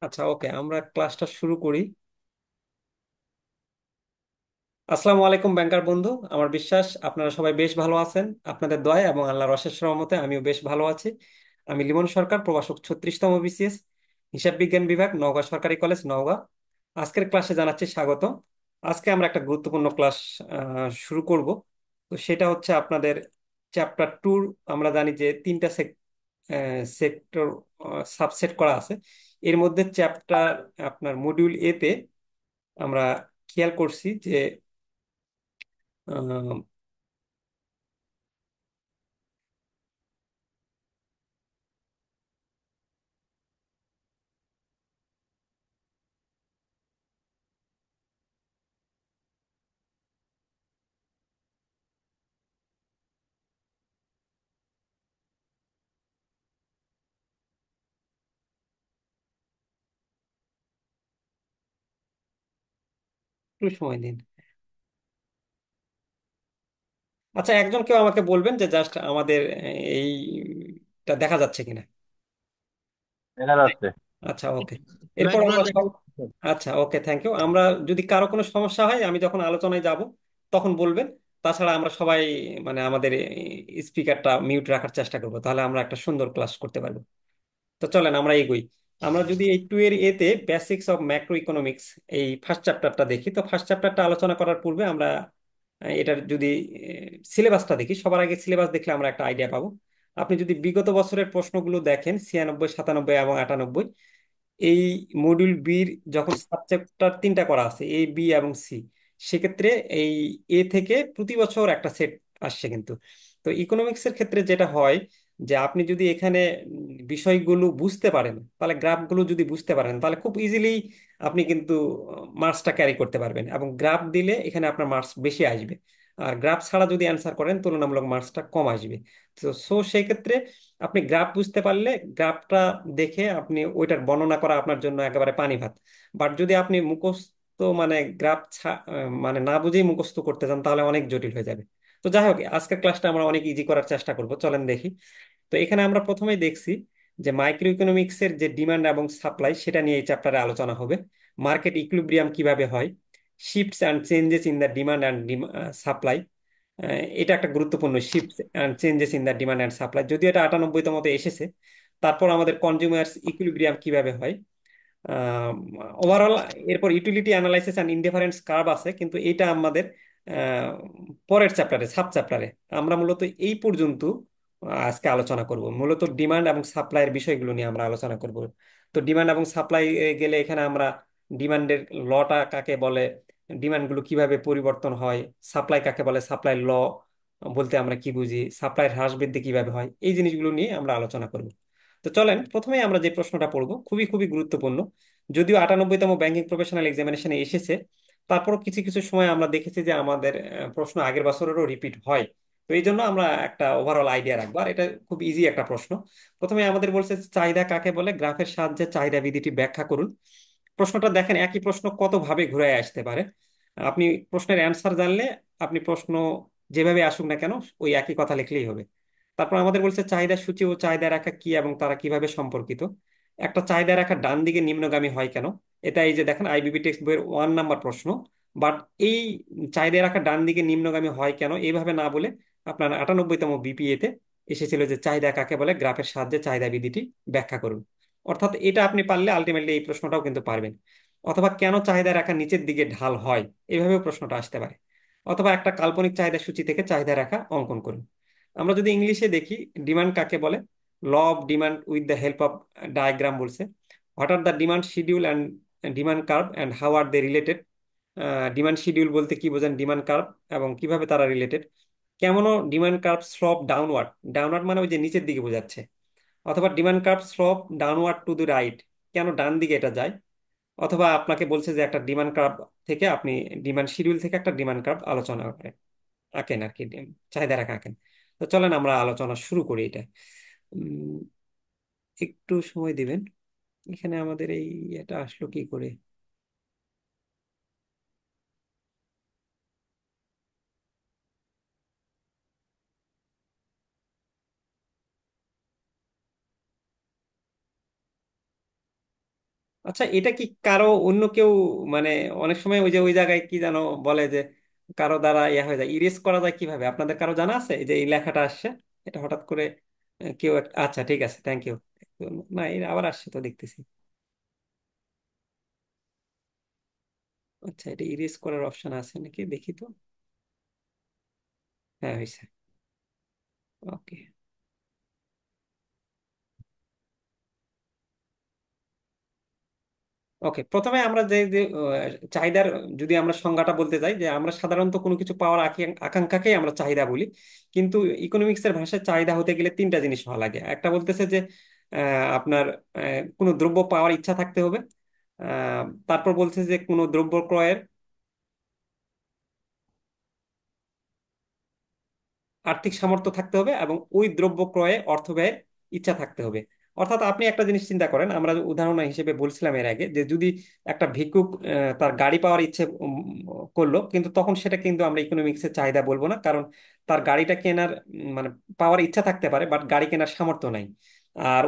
আচ্ছা, ওকে, আমরা ক্লাসটা শুরু করি। আসসালামু আলাইকুম ব্যাংকার বন্ধু, আমার বিশ্বাস আপনারা সবাই বেশ ভালো আছেন। আপনাদের দয়া এবং আল্লাহর অশেষ রহমতে আমিও বেশ ভালো আছি। আমি লিমন সরকার, প্রভাষক 36তম বিসিএস, হিসাব বিজ্ঞান বিভাগ, নওগাঁ সরকারি কলেজ, নওগাঁ। আজকের ক্লাসে জানাচ্ছি স্বাগত। আজকে আমরা একটা গুরুত্বপূর্ণ ক্লাস শুরু করব। তো সেটা হচ্ছে আপনাদের চ্যাপ্টার টুর। আমরা জানি যে তিনটা সেক্টর সাবসেট করা আছে। এর মধ্যে চ্যাপ্টার আপনার মডিউল এ তে আমরা খেয়াল করছি যে আহ, একটু সময় দিন। আচ্ছা, একজন কেউ আমাকে বলবেন যে জাস্ট আমাদের এইটা দেখা যাচ্ছে কিনা। দেখা যাচ্ছে। আচ্ছা, ওকে। এরপর আমরা সব আচ্ছা, ওকে, থ্যাংক ইউ। আমরা যদি কারো কোনো সমস্যা হয় আমি যখন আলোচনায় যাব তখন বলবেন। তাছাড়া আমরা সবাই মানে আমাদের স্পিকারটা মিউট রাখার চেষ্টা করবো, তাহলে আমরা একটা সুন্দর ক্লাস করতে পারবো। তো চলেন আমরা এগোই। আমরা যদি এই টু এর এতে বেসিক্স অফ ম্যাক্রো ইকোনমিক্স এই ফার্স্ট চ্যাপ্টারটা দেখি, তো ফার্স্ট চ্যাপ্টারটা আলোচনা করার পূর্বে আমরা এটার যদি সিলেবাসটা দেখি, সবার আগে সিলেবাস দেখলে আমরা একটা আইডিয়া পাবো। আপনি যদি বিগত বছরের প্রশ্নগুলো দেখেন, 96, 97 এবং 98, এই মডিউল বির যখন সাবচ্যাপ্টার তিনটা করা আছে, এ, বি এবং সি, সেক্ষেত্রে এই এ থেকে প্রতি বছর একটা সেট আসছে কিন্তু। তো ইকোনমিক্সের ক্ষেত্রে যেটা হয় যে আপনি যদি এখানে বিষয়গুলো বুঝতে পারেন, তাহলে গ্রাফগুলো যদি বুঝতে পারেন, তাহলে খুব ইজিলি আপনি কিন্তু মার্কসটা ক্যারি করতে পারবেন, এবং গ্রাফ দিলে এখানে আপনার মার্কস বেশি আসবে। আর গ্রাফ ছাড়া যদি অ্যান্সার করেন তুলনামূলক মার্কসটা কম আসবে। তো সেই ক্ষেত্রে আপনি গ্রাফ বুঝতে পারলে গ্রাফটা দেখে আপনি ওইটার বর্ণনা করা আপনার জন্য একেবারে পানি ভাত। বাট যদি আপনি মুখস্থ মানে মানে না বুঝেই মুখস্থ করতে চান, তাহলে অনেক জটিল হয়ে যাবে। তো যাই হোক, আজকের ক্লাসটা আমরা অনেক ইজি করার চেষ্টা করব, চলেন দেখি। তো এখানে আমরা প্রথমেই দেখছি যে মাইক্রো ইকোনমিক্সের যে ডিমান্ড এবং সাপ্লাই, সেটা নিয়ে এই চ্যাপ্টারে আলোচনা হবে। মার্কেট ইকুইলিব্রিয়াম কিভাবে হয়, shifts and changes in the demand and supply. এটা একটা গুরুত্বপূর্ণ, shift and changes in the demand and supply, যদিও এটা 98তমতে এসেছে। তারপর আমাদের কনজিউমার্স ইকুইলিব্রিয়াম কিভাবে হয়, ওভারঅল। এরপর utility analysis and indifference curve আছে, কিন্তু এটা আমাদের আহ, পরের চ্যাপ্টারে, সাব চ্যাপ্টারে। আমরা মূলত এই পর্যন্ত আজকে আলোচনা করব, মূলত ডিমান্ড এবং সাপ্লাইয়ের বিষয়গুলো নিয়ে আমরা আলোচনা করব। তো ডিমান্ড এবং সাপ্লাই গেলে এখানে আমরা ডিমান্ডের লটা কাকে বলে, ডিমান্ডগুলো কিভাবে পরিবর্তন হয়, সাপ্লাই কাকে বলে, সাপ্লাই ল বলতে আমরা কি বুঝি, সাপ্লাইয়ের হ্রাস বৃদ্ধি কিভাবে হয়, এই জিনিসগুলো নিয়ে আমরা আলোচনা করব। তো চলেন প্রথমে আমরা যে প্রশ্নটা পড়বো, খুবই খুবই গুরুত্বপূর্ণ। যদিও 98তম ব্যাংকিং প্রফেশনাল এক্সামিনেশনে এসেছে, তারপরও কিছু কিছু সময় আমরা দেখেছি যে আমাদের প্রশ্ন আগের বছরেরও রিপিট হয়। তো এই জন্য আমরা একটা ওভারঅল আইডিয়া রাখবো, আর এটা খুব ইজি একটা প্রশ্ন। প্রথমে আমাদের বলছে চাহিদা কাকে বলে, গ্রাফের সাহায্যে চাহিদা বিধিটি ব্যাখ্যা করুন। প্রশ্নটা দেখেন, একই প্রশ্ন কত ভাবে ঘুরে আসতে পারে। আপনি প্রশ্নের অ্যান্সার জানলে আপনি প্রশ্ন যেভাবে আসুক না কেন ওই একই কথা লিখলেই হবে। তারপর আমাদের বলছে চাহিদা সূচি ও চাহিদা রেখা কি এবং তারা কিভাবে সম্পর্কিত। একটা চাহিদা রেখা ডান দিকে নিম্নগামী হয় কেন, এটা এই যে দেখেন আইবিবি টেক্সট বইয়ের 1 নাম্বার প্রশ্ন। বাট এই চাহিদা রেখা ডান দিকে নিম্নগামী হয় কেন এইভাবে না বলে আপনার 98তম বিপিএ তে এসেছিল যে চাহিদা কাকে বলে, গ্রাফের সাহায্যে চাহিদা বিধিটি ব্যাখ্যা করুন। অর্থাৎ এটা আপনি পারলে আলটিমেটলি এই প্রশ্নটাও কিন্তু পারবেন। অথবা কেন চাহিদা রেখা নিচের দিকে ঢাল হয়, এইভাবেও প্রশ্নটা আসতে পারে। অথবা একটা কাল্পনিক চাহিদা সূচি থেকে চাহিদা রেখা অঙ্কন করুন। আমরা যদি ইংলিশে দেখি, ডিমান্ড কাকে বলে, law of demand with the help of diagram বলছে। What are the demand schedule and demand curve and how are they related. Demand schedule বলতে কি বোঝেন, ডিমান্ড কার্ভ এবং কিভাবে তারা রিলেটেড। কেমনও demand curve slope downward, downward মানে ওই যে নিচের দিকে বোঝাচ্ছে। অথবা demand curve slope downward to the right, কেন ডান দিকে এটা যায়। অথবা আপনাকে বলছে যে একটা ডিমান্ড কার্ভ থেকে আপনি, ডিমান্ড শিডিউল থেকে একটা ডিমান্ড কার্ভ আলোচনা করেন, আঁকেন আর কি, চাহিদা রেখা আঁকেন। তো চলেন আমরা আলোচনা শুরু করি এটা। উম, একটু সময় দিবেন। এখানে আমাদের এই এটা আসলো কি করে। আচ্ছা, এটা কি কারো অন্য কেউ, মানে অনেক সময় ওই যে ওই জায়গায় কি যেন বলে যে কারো দ্বারা ইয়া হয়ে যায়, ইরেজ করা যায় কিভাবে? আপনাদের কারো জানা আছে এই যে এই লেখাটা আসছে, এটা হঠাৎ করে কেউ আচ্ছা ঠিক আছে, থ্যাংক ইউ। না, এটা আবার আসছে তো দেখতেছি। আচ্ছা, এটা ইরেজ করার অপশন আছে নাকি, দেখি তো। হ্যাঁ, হয়েছে। ওকে। ওকে, প্রথমে আমরা যে যে চাহিদার, যদি আমরা সংজ্ঞাটা বলতে চাই, যে আমরা সাধারণত কোনো কিছু পাওয়ার আকাঙ্ক্ষাকেই আমরা চাহিদা বলি। কিন্তু ইকোনমিক্সের ভাষায় চাহিদা হতে গেলে তিনটা জিনিস হওয়া লাগে। একটা বলতেছে যে আপনার কোনো দ্রব্য পাওয়ার ইচ্ছা থাকতে হবে। তারপর বলতেছে যে কোনো দ্রব্য ক্রয়ের আর্থিক সামর্থ্য থাকতে হবে, এবং ওই দ্রব্য ক্রয়ে অর্থ ব্যয়ের ইচ্ছা থাকতে হবে। অর্থাৎ আপনি একটা জিনিস চিন্তা করেন, আমরা উদাহরণ হিসেবে বলছিলাম এর আগে, যে যদি একটা ভিক্ষুক তার গাড়ি পাওয়ার ইচ্ছে করলো, কিন্তু তখন সেটা কিন্তু আমরা ইকোনমিক্সের চাহিদা বলবো না, কারণ তার গাড়িটা কেনার মানে পাওয়ার ইচ্ছা থাকতে পারে, বাট গাড়ি কেনার সামর্থ্য নাই। আর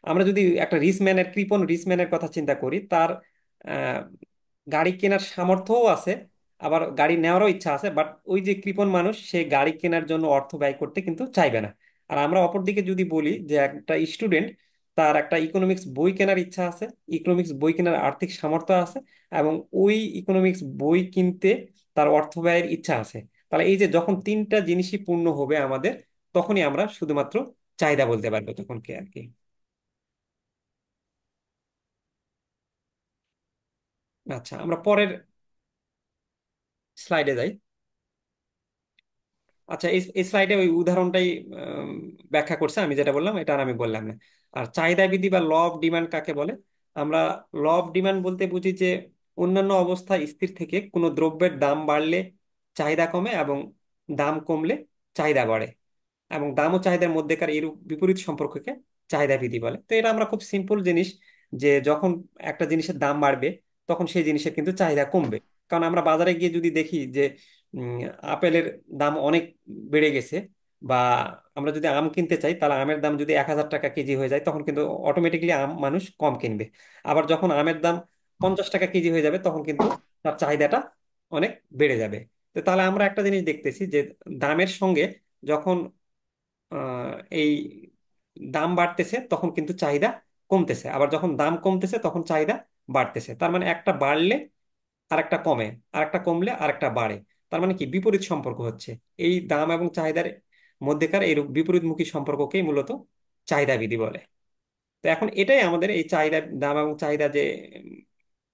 আমরা যদি একটা রিসম্যানের, কৃপণ রিসম্যানের কথা চিন্তা করি, তার আহ, গাড়ি কেনার সামর্থ্যও আছে, আবার গাড়ি নেওয়ারও ইচ্ছা আছে, বাট ওই যে কৃপণ মানুষ, সে গাড়ি কেনার জন্য অর্থ ব্যয় করতে কিন্তু চাইবে না। আর আমরা অপরদিকে যদি বলি যে একটা স্টুডেন্ট, তার একটা ইকোনমিক্স বই কেনার ইচ্ছা আছে, ইকোনমিক্স বই কেনার আর্থিক সামর্থ্য আছে, এবং ওই ইকোনমিক্স বই কিনতে তার অর্থ ব্যয়ের ইচ্ছা আছে। তাহলে এই যে যখন তিনটা জিনিসই পূর্ণ হবে আমাদের, তখনই আমরা শুধুমাত্র চাহিদা বলতে পারবো তখন কি আর কি। আচ্ছা, আমরা পরের স্লাইডে যাই। আচ্ছা, এই স্লাইডে ওই উদাহরণটাই আম, ব্যাখ্যা করছে, আমি যেটা বললাম এটা আর আমি বললাম না। আর চাহিদা বিধি বা ল অফ ডিমান্ড কাকে বলে? আমরা ল অফ ডিমান্ড বলতে বুঝি যে অন্যান্য অবস্থা স্থির থেকে কোনো দ্রব্যের দাম বাড়লে চাহিদা কমে, এবং দাম কমলে চাহিদা বাড়ে, এবং দাম ও চাহিদার মধ্যেকার এরূপ বিপরীত সম্পর্ককে চাহিদা বিধি বলে। তো এটা আমরা খুব সিম্পল জিনিস, যে যখন একটা জিনিসের দাম বাড়বে, তখন সেই জিনিসের কিন্তু চাহিদা কমবে। কারণ আমরা বাজারে গিয়ে যদি দেখি যে উম, আপেলের দাম অনেক বেড়ে গেছে, বা আমরা যদি আম কিনতে চাই, তাহলে আমের দাম যদি 1,000 টাকা কেজি হয়ে যায়, তখন কিন্তু অটোমেটিকলি আম মানুষ কম কিনবে। আবার যখন আমের দাম 50 টাকা কেজি হয়ে যাবে, তখন কিন্তু তার চাহিদাটা অনেক বেড়ে যাবে। তো তাহলে আমরা একটা জিনিস দেখতেছি যে দামের সঙ্গে যখন এই দাম বাড়তেছে, তখন কিন্তু চাহিদা কমতেছে, আবার যখন দাম কমতেছে তখন চাহিদা বাড়তেছে। তার মানে একটা বাড়লে আরেকটা কমে, আরেকটা কমলে আরেকটা বাড়ে। তার মানে কি বিপরীত সম্পর্ক হচ্ছে। এই দাম এবং চাহিদার মধ্যেকার এই বিপরীতমুখী সম্পর্ককেই মূলত চাহিদা বিধি বলে। তো এখন এটাই আমাদের এই চাহিদা, দাম এবং চাহিদা যে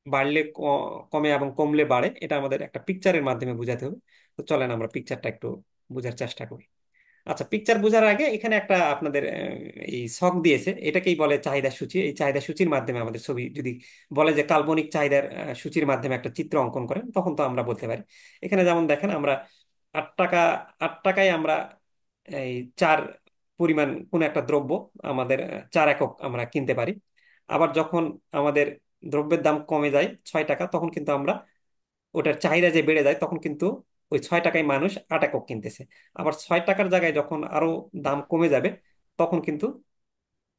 বাড়লে কমে এবং কমলে বাড়ে, এটা আমাদের একটা পিকচারের মাধ্যমে বোঝাতে হবে। তো চলেন আমরা পিকচারটা একটু বোঝার চেষ্টা করি। আচ্ছা, পিকচার বোঝার আগে এখানে একটা আপনাদের এই ছক দিয়েছে, এটাকেই বলে চাহিদা সূচি। এই চাহিদা সূচির মাধ্যমে আমাদের ছবি, যদি বলে যে কাল্পনিক চাহিদার সূচির মাধ্যমে একটা চিত্র অঙ্কন করেন, তখন তো আমরা বলতে পারি। এখানে যেমন দেখেন, আমরা 8 টাকা, 8 টাকায় আমরা এই চার পরিমাণ কোন একটা দ্রব্য, আমাদের 4 একক আমরা কিনতে পারি। আবার যখন আমাদের দ্রব্যের দাম কমে যায় 6 টাকা, তখন কিন্তু আমরা ওটার চাহিদা যে বেড়ে যায়, তখন কিন্তু ওই 6 টাকায় মানুষ 8 একক কিনতেছে। আবার 6 টাকার জায়গায় যখন আরো দাম কমে যাবে, তখন কিন্তু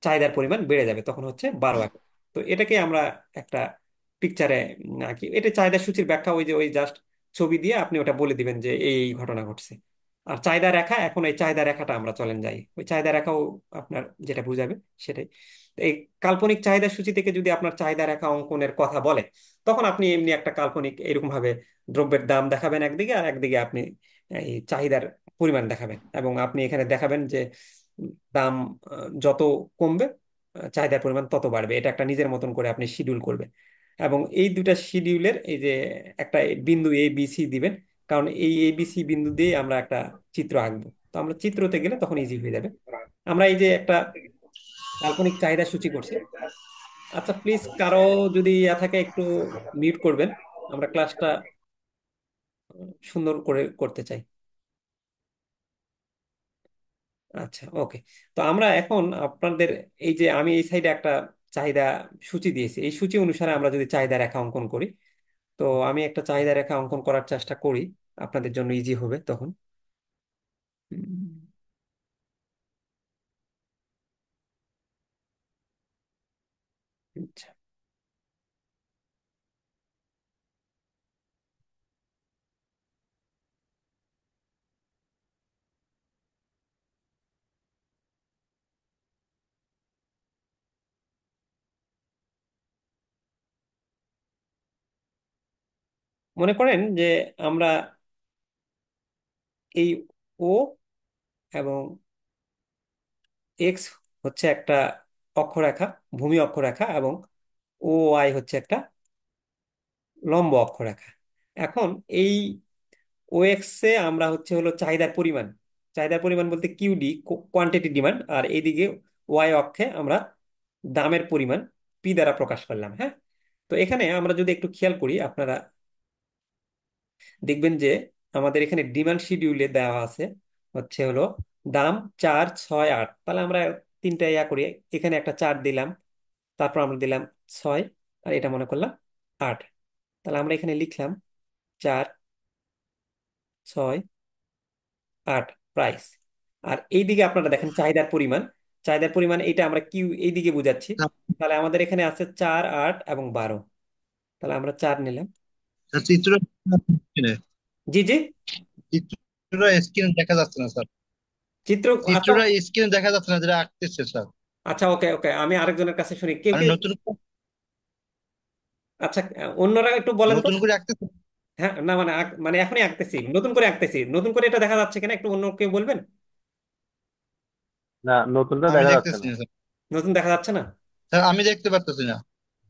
চাহিদার পরিমাণ বেড়ে যাবে, তখন হচ্ছে 12 একক। তো এটাকে আমরা একটা পিকচারে নাকি, এটা চাহিদা সূচির ব্যাখ্যা, ওই যে ওই জাস্ট ছবি দিয়ে আপনি ওটা বলে দিবেন যে এই এই ঘটনা ঘটছে। আর চাহিদা রেখা, এখন এই চাহিদা রেখাটা আমরা চলেন যাই, ওই চাহিদা রেখাও আপনার যেটা বুঝাবে সেটাই। তো এই কাল্পনিক চাহিদা সূচি থেকে যদি আপনার চাহিদা রেখা অঙ্কনের কথা বলে, তখন আপনি এমনি একটা কাল্পনিক এরকম ভাবে দ্রব্যের দাম দেখাবেন একদিকে, আর একদিকে আপনি এই চাহিদার পরিমাণ দেখাবেন, এবং আপনি এখানে দেখাবেন যে দাম যত কমবে চাহিদার পরিমাণ তত বাড়বে। এটা একটা নিজের মতন করে আপনি শিডিউল করবেন, এবং এই দুটা শিডিউলের এই যে একটা বিন্দু এ বি সি দিবেন, কারণ এই এ বি সি বিন্দু দিয়ে আমরা একটা চিত্র আঁকবো। তো আমরা চিত্রতে গেলে তখন ইজি হয়ে যাবে। আমরা এই যে একটা কাল্পনিক চাহিদা সূচি করছি। আচ্ছা, প্লিজ কারো যদি ইয়া থাকে একটু মিউট করবেন, আমরা ক্লাসটা সুন্দর করে করতে চাই। আচ্ছা, ওকে। তো আমরা এখন আপনাদের, এই যে আমি এই সাইডে একটা চাহিদা সূচি দিয়েছি, এই সূচি অনুসারে আমরা যদি চাহিদা রেখা অঙ্কন করি, তো আমি একটা চাহিদা রেখা অঙ্কন করার চেষ্টা করি, আপনাদের জন্য ইজি হবে তখন। উম, আচ্ছা, মনে করেন যে আমরা এই ও এবং এক্স হচ্ছে একটা অক্ষরেখা, ভূমি অক্ষরেখা, এবং ও ওয়াই হচ্ছে একটা লম্ব অক্ষরেখা। এখন এই ও এক্স এ আমরা হচ্ছে হলো চাহিদার পরিমাণ, চাহিদার পরিমাণ বলতে কিউডি, কোয়ান্টিটি ডিমান্ড, আর এইদিকে ওয়াই অক্ষে আমরা দামের পরিমাণ পি দ্বারা প্রকাশ করলাম। হ্যাঁ, তো এখানে আমরা যদি একটু খেয়াল করি, আপনারা দেখবেন যে আমাদের এখানে ডিমান্ড শিডিউলে দেওয়া আছে হচ্ছে হলো দাম 4, 6, 8। তাহলে আমরা তিনটা ইয়া করি, এখানে একটা 4 দিলাম, তারপর আমরা দিলাম 6, আর এটা মনে করলাম 8। তাহলে আমরা এখানে লিখলাম 4, 6, 8 প্রাইস। আর এইদিকে আপনারা দেখেন চাহিদার পরিমাণ, চাহিদার পরিমাণ এইটা আমরা কিউ এইদিকে বুঝাচ্ছি। তাহলে আমাদের এখানে আছে 4, 8 এবং 12। তাহলে আমরা 4 নিলাম। স্যার, জি জি। চিত্রটা স্ক্রিনে দেখা যাচ্ছে না স্যার। চিত্র, আচ্ছা। চিত্রটা স্ক্রিনে দেখা যাচ্ছে না, যেটা আঁকতেছে স্যার। আচ্ছা, ওকে ওকে, আমি আরেকজনের কাছে শুনি, কেউ মানে কি। নতুন আচ্ছা, অন্যরা একটু বলেন তো। নতুন করে আঁকতেছে। হ্যাঁ, না মানে মানে এখনই আঁকতেছি, নতুন করে আঁকতেছি, নতুন করে এটা দেখা যাচ্ছে কিনা একটু অন্য কেউ বলবেন। না, নতুনটা আমি দেখা যাচ্ছে দেখতেছি না। না স্যার। নতুন দেখা যাচ্ছে না। স্যার আমি দেখতে পারতেছি না।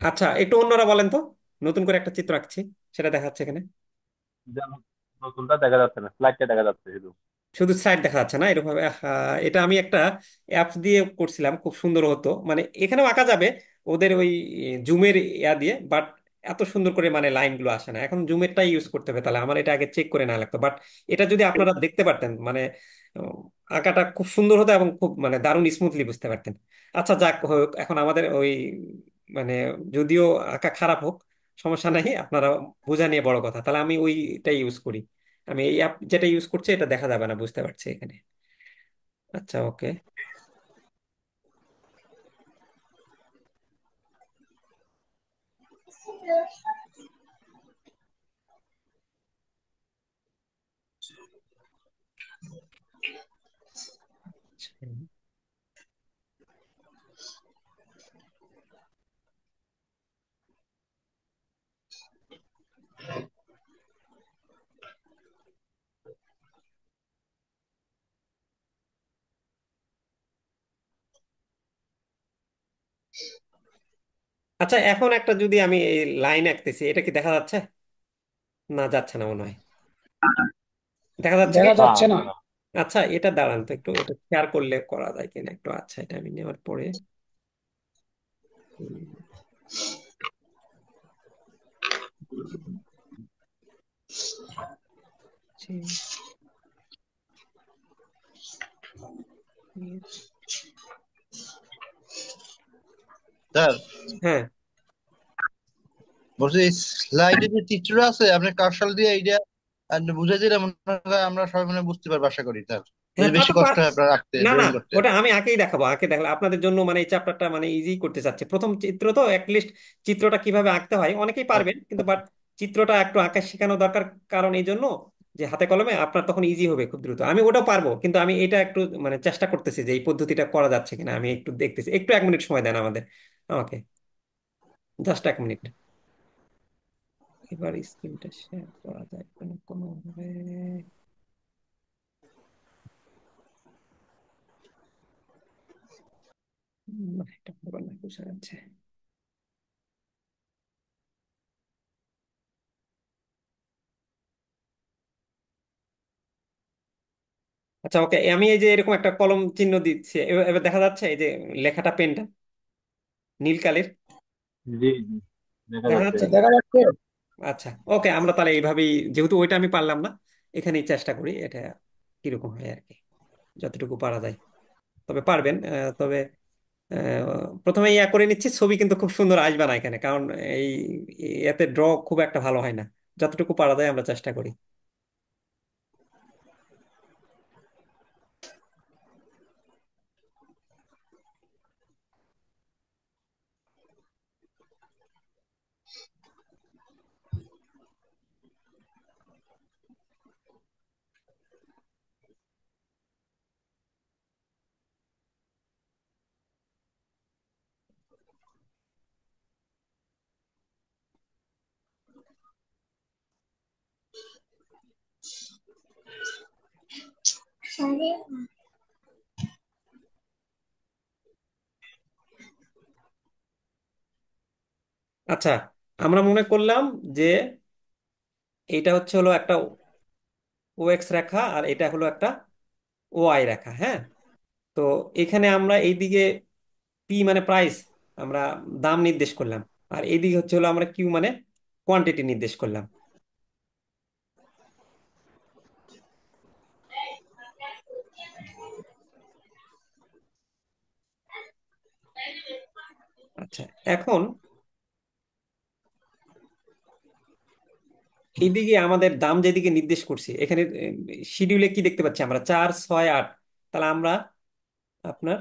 আচ্ছা, একটু অন্যরা বলেন তো, নতুন করে একটা চিত্র আঁকছি, সেটা দেখা যাচ্ছে কিনা। যেমন নতুনটা দেখা যাচ্ছে না, স্লাইডটা দেখা যাচ্ছে শুধু। শুধু সাইড দেখা যাচ্ছে না এরকম ভাবে, এটা আমি একটা অ্যাপস দিয়ে করছিলাম, খুব সুন্দর হতো, মানে এখানেও আঁকা যাবে ওদের ওই জুমের ইয়া দিয়ে, বাট এত সুন্দর করে মানে লাইনগুলো আসে না। এখন জুমেরটাই ইউজ করতে হবে, তাহলে আমার এটা আগে চেক করে না লাগতো, বাট এটা যদি আপনারা দেখতে পারতেন মানে উম, আঁকাটা খুব সুন্দর হতো এবং খুব মানে দারুণ স্মুথলি বুঝতে পারতেন। আচ্ছা, যাক হোক, এখন আমাদের ওই মানে যদিও আঁকা খারাপ হোক সমস্যা নাই, আপনারা বোঝা নিয়ে বড় কথা, তাহলে আমি ওইটাই ইউজ করি। আমি এই অ্যাপ যেটা ইউজ করছি এটা দেখা যাবে না, বুঝতে পারছি এখানে। আচ্ছা, ওকে। আচ্ছা, এখন একটা যদি আমি এই লাইন আঁকতেছি, এটা কি দেখা যাচ্ছে? না, যাচ্ছে না মনে হয়। দেখা যাচ্ছে কি? দেখা না, যাচ্ছে না। না। আচ্ছা, এটা দাঁড়ান তো, একটু এটা শেয়ার করলে করা যায় কিনা একটু। আচ্ছা, এটা আমি নেওয়ার পরে উম, ছি, স্যার হ্যাঁ বলছি, এই স্লাইডে যে চিত্র আছে আপনি কার্সর দিয়ে এইটা আর বুঝাই দিলে মনে হয় আমরা সবাই মনে হয় বুঝতে পারবো, আশা করি স্যার। হ্যাঁ, যদি তা বেশি তো কষ্ট হয় আপনার রাখতে, না না, ড্রয়িং করতে। ওটা আমি আঁকেই দেখাবো, আঁকে দেখাবো আপনাদের জন্য, মানে এই চ্যাপ্টারটা মানে ইজি করতে চাচ্ছি। প্রথম চিত্র তো লিস্ট, চিত্রটা কিভাবে আঁকতে হয় অনেকেই পারবেন, কিন্তু বাট চিত্রটা একটু আঁকা শেখানো দরকার, কারণ এই জন্য যে হাতে কলমে আপনার তখন ইজি হবে খুব দ্রুত। আমি ওটাও পারবো, কিন্তু আমি এটা একটু মানে চেষ্টা করতেছি যে এই পদ্ধতিটা করা যাচ্ছে কিনা, আমি একটু দেখতেছি। একটু 1 মিনিট সময় দেন আমাকে, জাস্ট 1 মিনিট। এবার স্ক্রিনটা শেয়ার করা যায় কোনো কোনো ভাবে? এটা হবে না, বুঝা যাচ্ছে। আচ্ছা, ওকে, আমি এই যে এরকম একটা কলম চিহ্ন দিচ্ছি, এবার এবার দেখা যাচ্ছে এই যে লেখাটা, পেনটা নীল কালির জি, জি, দেখা দেখা যাচ্ছে। যাচ্ছে। দেখা যাচ্ছে। আচ্ছা, ওকে, আমরা তাহলে এইভাবেই, যেহেতু ওইটা আমি পারলাম না, এখানেই চেষ্টা করি এটা কিরকম হয় আর কি, যতটুকু পারা যায়। তবে পারবেন, তবে প্রথমে ইয়া করে নিচ্ছি, ছবি কিন্তু খুব সুন্দর আসবে না এখানে, কারণ এই এতে ড্র খুব একটা ভালো হয় না। যতটুকু পারা যায় আমরা চেষ্টা করি। আচ্ছা, আমরা মনে করলাম যে এইটা হচ্ছে হলো একটা ও এক্স রেখা আর এটা হলো একটা ও আই রেখা। হ্যাঁ, তো এখানে আমরা এইদিকে পি মানে প্রাইস, আমরা দাম নির্দেশ করলাম। আর এইদিকে হচ্ছে হলো আমরা কিউ মানে কোয়ান্টিটি নির্দেশ করলাম। আচ্ছা, এখন এইদিকে আমাদের দাম যেদিকে নির্দেশ করছি, এখানে শিডিউলে কি দেখতে পাচ্ছি আমরা, 4, 6, 8। তাহলে আমরা আপনার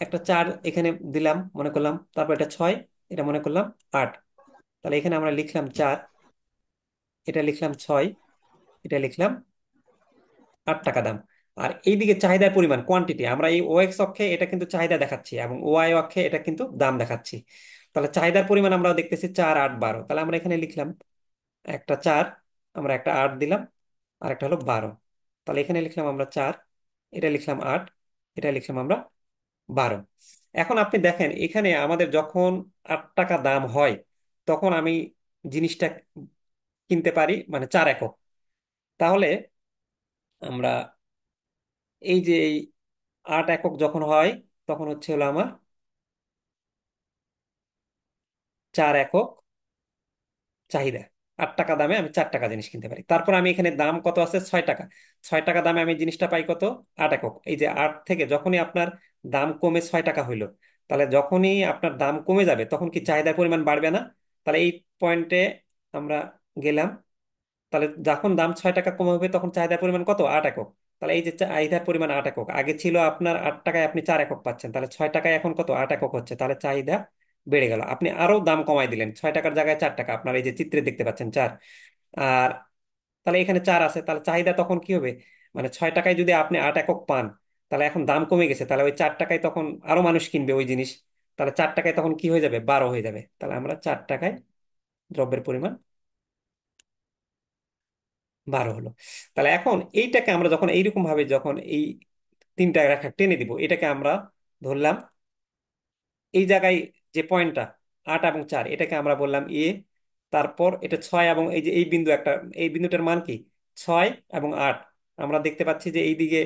একটা 4 এখানে দিলাম মনে করলাম, তারপর এটা 6, এটা মনে করলাম 8। তাহলে এখানে আমরা লিখলাম 4, এটা লিখলাম 6, এটা লিখলাম 8 টাকা দাম। আর এইদিকে চাহিদার পরিমাণ কোয়ান্টিটি, আমরা এই ও এক্স অক্ষে এটা কিন্তু চাহিদা দেখাচ্ছি এবং ও আই অক্ষে এটা কিন্তু দাম দেখাচ্ছি। তাহলে চাহিদার পরিমাণ আমরা দেখতেছি 4, 8, 12। তাহলে আমরা এখানে লিখলাম একটা 4, আমরা একটা 8 দিলাম, আর একটা হলো 12। তাহলে এখানে লিখলাম আমরা 4, এটা লিখলাম 8, এটা লিখলাম আমরা 12। এখন আপনি দেখেন এখানে আমাদের যখন 8 টাকা দাম হয়, তখন আমি জিনিসটা কিনতে পারি মানে 4 একক। তাহলে আমরা এই যে এই 8 একক যখন হয়, তখন হচ্ছে হলো আমার 4 একক চাহিদা। 8 টাকা দামে আমি 4 টাকা জিনিস কিনতে পারি। তারপর আমি এখানে দাম কত আছে, 6 টাকা। 6 টাকা দামে আমি জিনিসটা পাই কত, 8 একক। এই যে 8 থেকে যখনই আপনার দাম কমে 6 টাকা হইলো, তাহলে যখনই আপনার দাম কমে যাবে তখন কি চাহিদার পরিমাণ বাড়বে না? তাহলে এই পয়েন্টে আমরা গেলাম। তাহলে যখন দাম 6 টাকা কম হবে তখন চাহিদার পরিমাণ কত, 8 একক। তাহলে এই যে চাহিদার পরিমাণ 8 একক, আগে ছিল আপনার 8 টাকায় আপনি 4 একক পাচ্ছেন, তাহলে 6 টাকায় এখন কত, 8 একক হচ্ছে। তাহলে চাহিদা বেড়ে গেল, আপনি আরো দাম কমাই দিলেন, 6 টাকার জায়গায় 4 টাকা, আপনার এই যে চিত্রে দেখতে পাচ্ছেন 4। আর তাহলে এখানে 4 আছে, তাহলে চাহিদা তখন কি হবে, মানে 6 টাকায় যদি আপনি 8 একক পান, তাহলে এখন দাম কমে গেছে, তাহলে ওই 4 টাকায় তখন আরো মানুষ কিনবে ওই জিনিস। তাহলে 4 টাকায় তখন কি হয়ে যাবে, 12 হয়ে যাবে। তাহলে আমরা 4 টাকায় দ্রব্যের পরিমাণ 12 হলো। তাহলে এখন এইটাকে আমরা যখন এইরকম ভাবে যখন এই 3টা রেখা টেনে দিব, এটাকে আমরা ধরলাম এই জায়গায় যে পয়েন্টটা 8 এবং 4, এটাকে আমরা বললাম এ। তারপর এটা 6 এবং এই যে এই বিন্দু একটা, এই বিন্দুটার মান কি, 6 এবং 8। আমরা দেখতে পাচ্ছি যে এইদিকে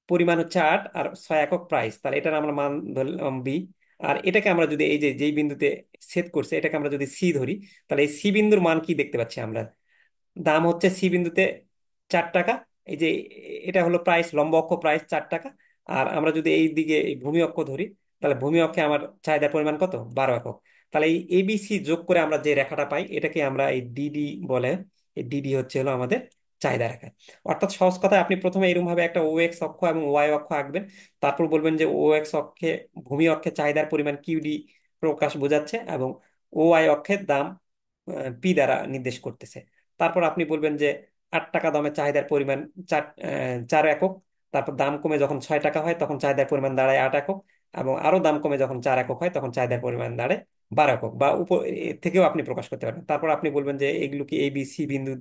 পরিমাণ হচ্ছে 8 আর 6 একক প্রাইস, তাহলে এটার আমরা মান ধরলাম বি। আর এটাকে আমরা যদি এই যে যেই বিন্দুতে ছেদ করছে এটাকে আমরা যদি সি ধরি, তাহলে এই সি বিন্দুর মান কি দেখতে পাচ্ছি আমরা, দাম হচ্ছে সি বিন্দুতে 4 টাকা। এই যে এটা হলো প্রাইস, লম্ব অক্ষ প্রাইস 4 টাকা। আর আমরা যদি এই দিকে এই ভূমি অক্ষ ধরি, তাহলে ভূমি অক্ষে আমার চাহিদার পরিমাণ কত, 12 একক। তাহলে এই এবিসি যোগ করে আমরা যে রেখাটা পাই এটাকে আমরা এই ডিডি বলে। এই ডিডি হচ্ছে হলো আমাদের চাহিদা রেখা। অর্থাৎ সহজ কথায় আপনি প্রথমে এরকম ভাবে একটা ও এক্স অক্ষ এবং ওয়াই অক্ষ আঁকবেন। তারপর বলবেন যে ও এক্স অক্ষে ভূমি অক্ষে চাহিদার পরিমাণ কিউডি প্রকাশ বোঝাচ্ছে এবং ও ওয়াই অক্ষের দাম পি দ্বারা নির্দেশ করতেছে। তারপর আপনি বলবেন যে 8 টাকা দামের চাহিদার পরিমাণ 4 একক। তারপর দাম কমে যখন 6 টাকা হয় তখন চাহিদার পরিমাণ দাঁড়ায় 8 একক। এবং আরো দাম কমে যখন 4 একক হয় তখন চাহিদার পরিমাণ দাঁড়ায় 12 একক, বা উপর এর থেকেও আপনি প্রকাশ করতে পারবেন। তারপর আপনি বলবেন যে এগুলো কি এ বি সি বিন্দু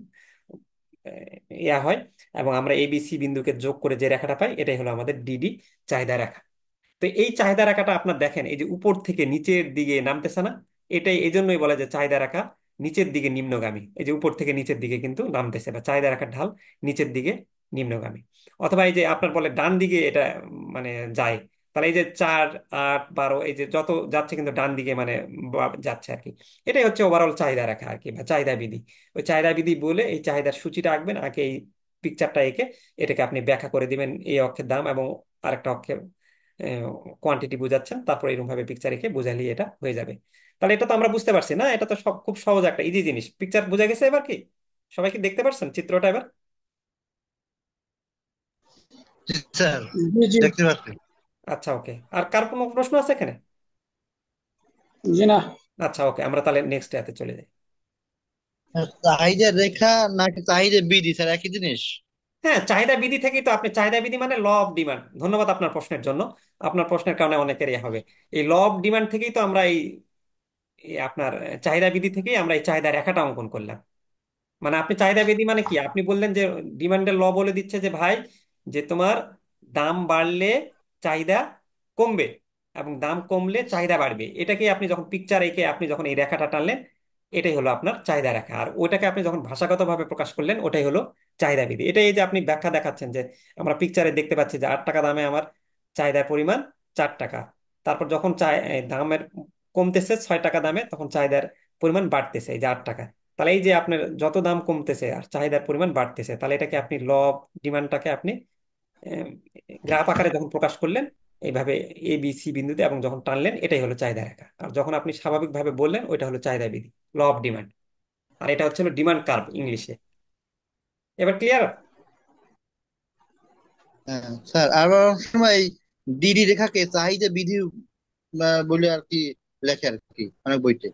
ইয়া হয়, এবং আমরা এ বি সি বিন্দুকে যোগ করে যে রেখাটা পাই এটাই হলো আমাদের ডিডি চাহিদা রেখা। তো এই চাহিদা রেখাটা আপনার দেখেন এই যে উপর থেকে নিচের দিকে নামতেছে না, এটাই এই জন্যই বলে যে চাহিদা রেখা নিচের দিকে নিম্নগামী। এই যে উপর থেকে নিচের দিকে কিন্তু নামতেছে, বা চাহিদা রেখার ঢাল নিচের দিকে নিম্নগামী। অথবা এই যে আপনার বলে ডান দিকে এটা মানে যায়, তাহলে এই যে 4, 8, 12 এই যে যত যাচ্ছে কিন্তু ডান দিকে মানে যাচ্ছে আর কি। এটাই হচ্ছে ওভারঅল চাহিদা রেখা আর কি, বা চাহিদা বিধি। ওই চাহিদা বিধি বলে এই চাহিদার সূচিটা আঁকবেন, আঁকে এই পিকচারটা এঁকে এটাকে আপনি ব্যাখ্যা করে দিবেন, এই অক্ষের দাম এবং আরেকটা অক্ষের কোয়ান্টিটি বোঝাচ্ছেন। তারপর এরকম ভাবে পিকচার এঁকে বোঝালি এটা হয়ে যাবে। তাহলে এটা তো আমরা বুঝতে পারছি না, এটা তো সব খুব সহজ একটা ইজি জিনিস। পিকচার বোঝা গেছে এবার কি, সবাই কি দেখতে পারছেন চিত্রটা এবার? জি স্যার, জি জি। দেখতে পাচ্ছি। আচ্ছা, ওকে। আর কার কোনো প্রশ্ন আছে এখানে? জি না। আচ্ছা, ওকে, আমরা তাহলে নেক্সট এতে চলে যাই। চাহিদা রেখা নাকি চাহিদা বিধি স্যার একই জিনিস? হ্যাঁ, চাহিদা বিধি থেকেই তো, আপনি চাহিদা বিধি মানে ল অফ ডিমান্ড। ধন্যবাদ আপনার প্রশ্নের জন্য, আপনার প্রশ্নের কারণে অনেকেরই হবে। এই ল অফ ডিমান্ড থেকেই তো আমরা এই এই আপনার চাহিদা বিধি থেকেই আমরা এই চাহিদা রেখাটা অঙ্কন করলাম। মানে আপনি চাহিদা বেদি মানে কি, আপনি বললেন যে ডিমান্ডের ল বলে দিচ্ছে যে ভাই, যে তোমার দাম বাড়লে চাহিদা কমবে এবং দাম কমলে চাহিদা বাড়বে। এটাকে আপনি যখন পিকচার এঁকে আপনি যখন এই রেখাটা টানলেন, এটাই হলো আপনার চাহিদা রেখা। আর ওটাকে আপনি যখন ভাষাগতভাবে প্রকাশ করলেন, ওটাই হলো চাহিদা বিধি। এটাই এই যে আপনি ব্যাখ্যা দেখাচ্ছেন যে আমরা পিকচারে দেখতে পাচ্ছি যে 8 টাকা দামে আমার চাহিদার পরিমাণ 4 টাকা। তারপর যখন দামের কমতেছে 6 টাকা দামে, তখন চাহিদার পরিমাণ বাড়তেছে এই যে 8 টাকা। তাহলে এই যে আপনার যত দাম কমতেছে আর চাহিদার পরিমাণ বাড়তেছে, তাহলে এটাকে আপনি ল অফ ডিমান্ডটাকে আপনি গ্রাফ আকারে যখন প্রকাশ করলেন এইভাবে এ বি সি বিন্দুতে, এবং যখন টানলেন, এটাই হলো চাহিদা রেখা। আর যখন আপনি স্বাভাবিকভাবে বললেন, ওইটা হলো চাহিদা বিধি, ল অফ ডিমান্ড। আর এটা হচ্ছে হলো ডিমান্ড কার্ভ ইংলিশে। এবার ক্লিয়ার? হ্যাঁ স্যার, আর অনেক সময় এই ডিডি রেখাকে চাহিদা বিধি বলে আর কি লেখে আর কি অনেক বইতে।